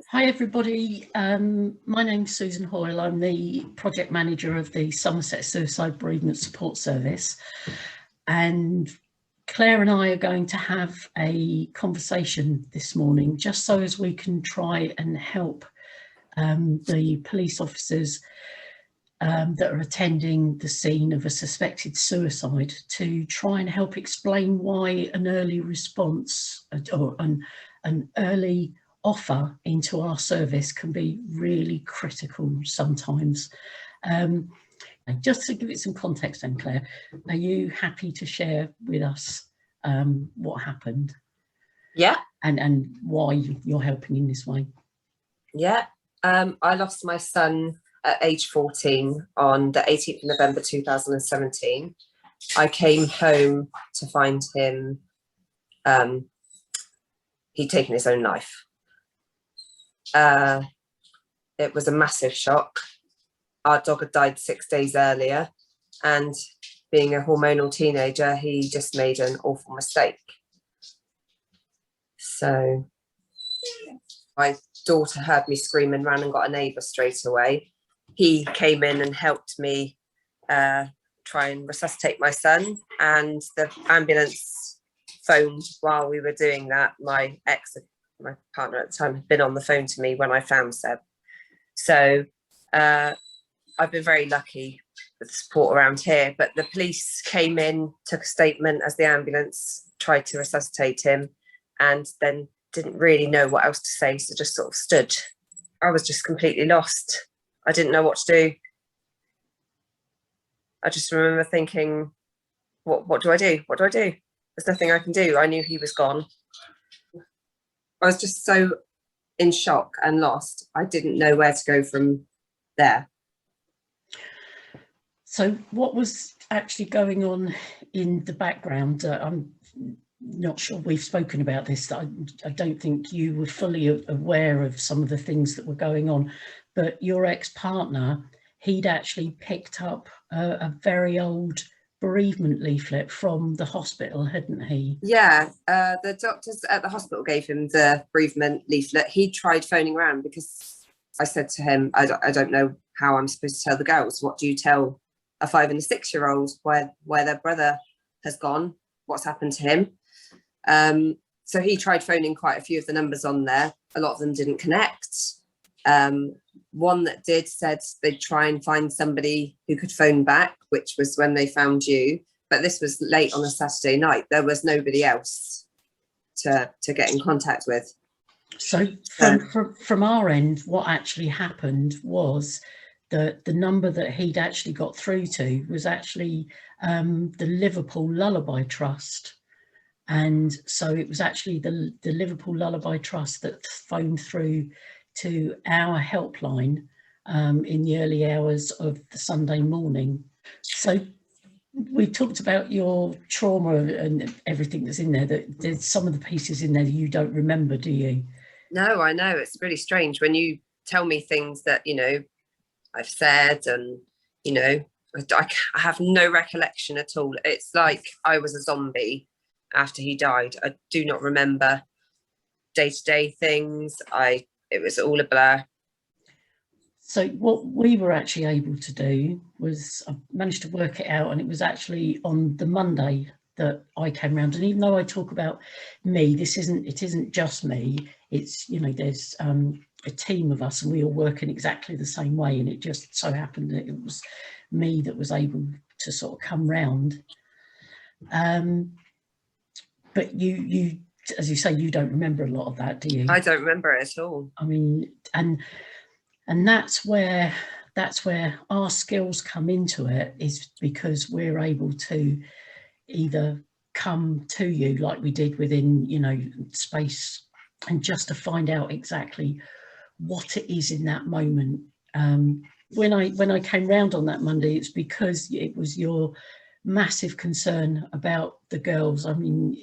Hi everybody, my name's Susan Hoyle. I'm the project manager of the Somerset Suicide Bereavement Support Service, and Claire and I are going to have a conversation this morning just so as we can try and help the police officers that are attending the scene of a suspected suicide to try and help explain why an early response or an early offer into our service can be really critical sometimes. Just to give it some context then, Claire, are you happy to share with us what happened? Yeah. And why you're helping in this way? Yeah. I lost my son at age 14 on the 18th of November 2017. I came home to find him, he'd taken his own life. It was a massive shock. Our dog had died 6 days earlier, and being a hormonal teenager, he just made an awful mistake. So my daughter heard me scream and ran and got a neighbour straight away. He came in and helped me try and resuscitate my son, and the ambulance phoned while we were doing that. My partner at the time, had been on the phone to me when I found Seb. So I've been very lucky with the support around here, but the police came in, took a statement as the ambulance tried to resuscitate him, and then didn't really know what else to say, so just sort of stood. I was just completely lost. I didn't know what to do. I just remember thinking, what do I do? What do I do? There's nothing I can do. I knew he was gone. I was just so in shock and lost. I didn't know where to go from there. So what was actually going on in the background? I'm not sure we've spoken about this. I don't think you were fully aware of some of the things that were going on, but your ex-partner, he'd actually picked up a very old bereavement leaflet from the hospital, hadn't he? Yeah, the doctors at the hospital gave him the bereavement leaflet. He tried phoning around because I said to him, I don't know how I'm supposed to tell the girls. What do you tell a 5 and a 6-year-old where their brother has gone? What's happened to him? So he tried phoning quite a few of the numbers on there. A lot of them didn't connect. One that did said they'd try and find somebody who could phone back, which was when they found you. But this was late on a Saturday night. There was nobody else to get in contact with. So from our end, what actually happened was the number that he'd actually got through to was actually the Liverpool Lullaby Trust. And so it was actually the Liverpool Lullaby Trust that phoned through to our helpline in the early hours of the Sunday morning. So we talked about your trauma and everything that's in there. That there's some of the pieces in there that you don't remember, do you? No, I know. It's really strange when you tell me things that, I've said, and, I have no recollection at all. It's like I was a zombie after he died. I do not remember day-to-day things. It was all a blur. So what we were actually able to do was I managed to work it out, and it was actually on the Monday that I came around. And even though I talk about me, it isn't just me. It's, there's a team of us, and we all work in exactly the same way. And it just so happened that it was me that was able to sort of come round. But you, as you say, you don't remember a lot of that, do you? I don't remember it at all. I mean, and that's where our skills come into it, is because we're able to either come to you like we did within, space, and just to find out exactly what it is in that moment. When I came round on that Monday, it's because it was your massive concern about the girls. I mean,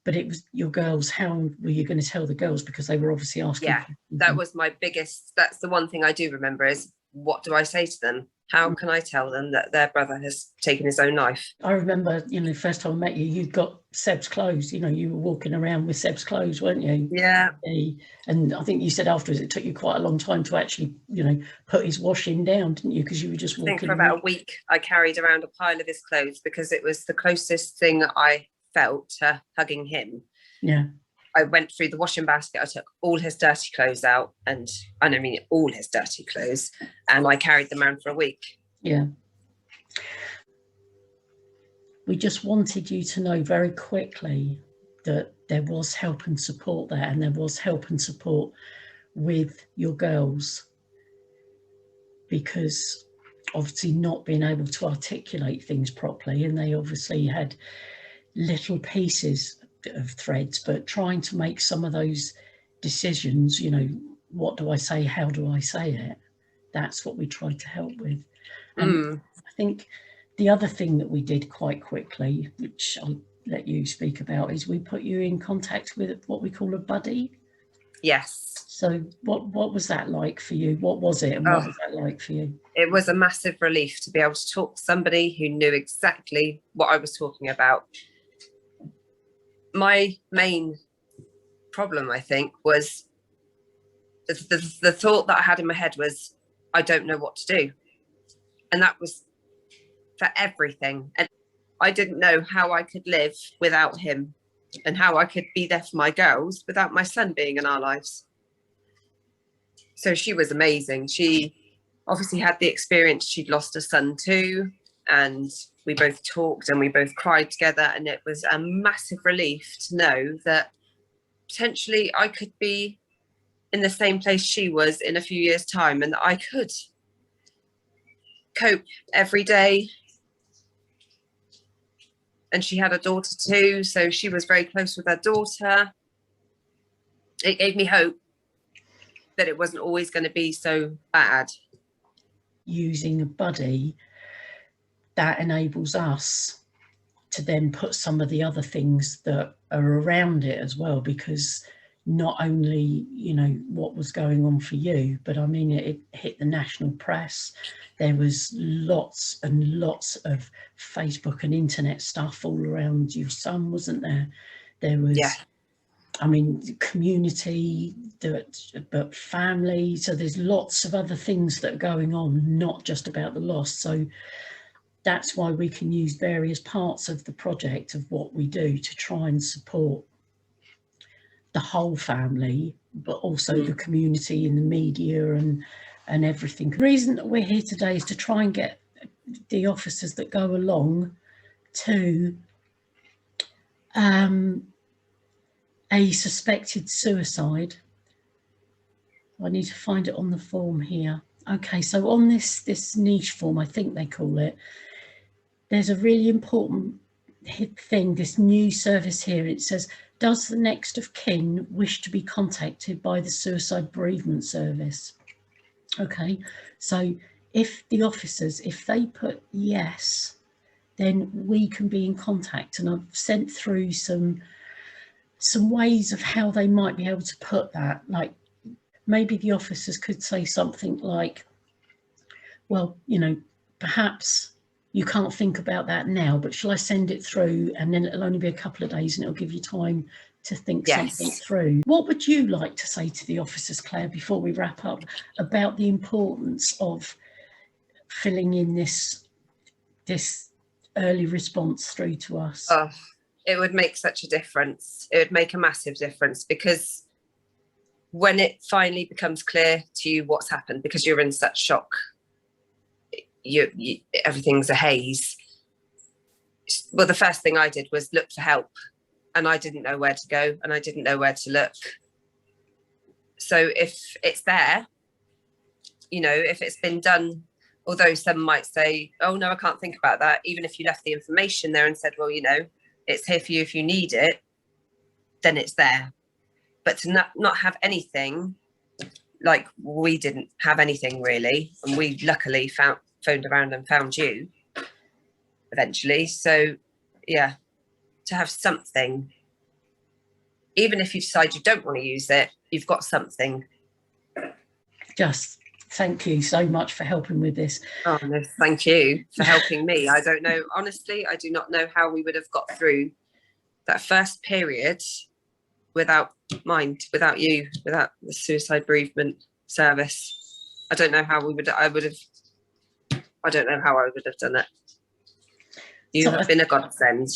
but it was your girls. How were you going to tell the girls? Because they were obviously asking. Yeah, that was my biggest, that's the one thing I do remember, is what do I say to them? How can I tell them that their brother has taken his own life? I remember, the first time I met you, you'd got Seb's clothes. You were walking around with Seb's clothes, weren't you? Yeah. And I think you said afterwards it took you quite a long time to actually, put his washing down, didn't you? Because you were just walking. I think for about a week I carried around a pile of his clothes because it was the closest thing I felt to hugging him. Yeah. I went through the washing basket. I took all his dirty clothes out, and I don't mean all his dirty clothes, and I carried them around for a week. Yeah. We just wanted you to know very quickly that there was help and support there, and there was help and support with your girls, because obviously not being able to articulate things properly, and they obviously had little pieces of threads, but trying to make some of those decisions, what do I say, how do I say it, that's what we tried to help with. And I think the other thing that we did quite quickly, which I'll let you speak about, is we put you in contact with what we call a buddy. Yes. So what was that like for you? What was it, and what was that like for you? It was a massive relief to be able to talk to somebody who knew exactly what I was talking about. My main problem, I think, was the thought that I had in my head was, I don't know what to do. And that was for everything. And I didn't know how I could live without him, and how I could be there for my girls without my son being in our lives. So she was amazing. She obviously had the experience. She'd lost a son too. And we both talked and we both cried together. And it was a massive relief to know that potentially I could be in the same place she was in a few years' time, and that I could cope every day. And she had a daughter too, so she was very close with her daughter. It gave me hope that it wasn't always going to be so bad. Using a buddy, that enables us to then put some of the other things that are around it as well, because not only, what was going on for you, but I mean, it hit the national press. There was lots and lots of Facebook and internet stuff all around your son, wasn't there? There was, Yeah. I mean, community, but family. So there's lots of other things that are going on, not just about the loss. So that's why we can use various parts of the project of what we do to try and support the whole family, but also the community and the media and everything. The reason that we're here today is to try and get the officers that go along to a suspected suicide. I need to find it on the form here. Okay, so on this niche form, I think they call it, there's a really important thing, this new service here. It says, does the next of kin wish to be contacted by the suicide bereavement service? Okay, so if the officers, if they put yes, then we can be in contact. And I've sent through some ways of how they might be able to put that. Like maybe the officers could say something like, well, perhaps you can't think about that now, but shall I send it through, and then it'll only be a couple of days and it'll give you time to think something through. What would you like to say to the officers, Claire, before we wrap up, about the importance of filling in this early response through to us? Oh, it would make such a difference. It would make a massive difference, because when it finally becomes clear to you what's happened, because you're in such shock, you everything's a haze. Well, the first thing I did was look for help, and I didn't know where to go, and I didn't know where to look. So if it's there, if it's been done, although some might say, oh no, I can't think about that, even if you left the information there and said, well, it's here for you if you need it, then it's there. But to not have anything, like we didn't have anything really, and we luckily phoned around and found you eventually. So yeah, to have something, even if you decide you don't want to use it, you've got something. Just thank you so much for helping with this. Oh no, thank you for helping me. I don't know, honestly, I do not know how we would have got through that first period without you, without the suicide bereavement service. I don't know how I don't know how I would have done it. You have been a godsend.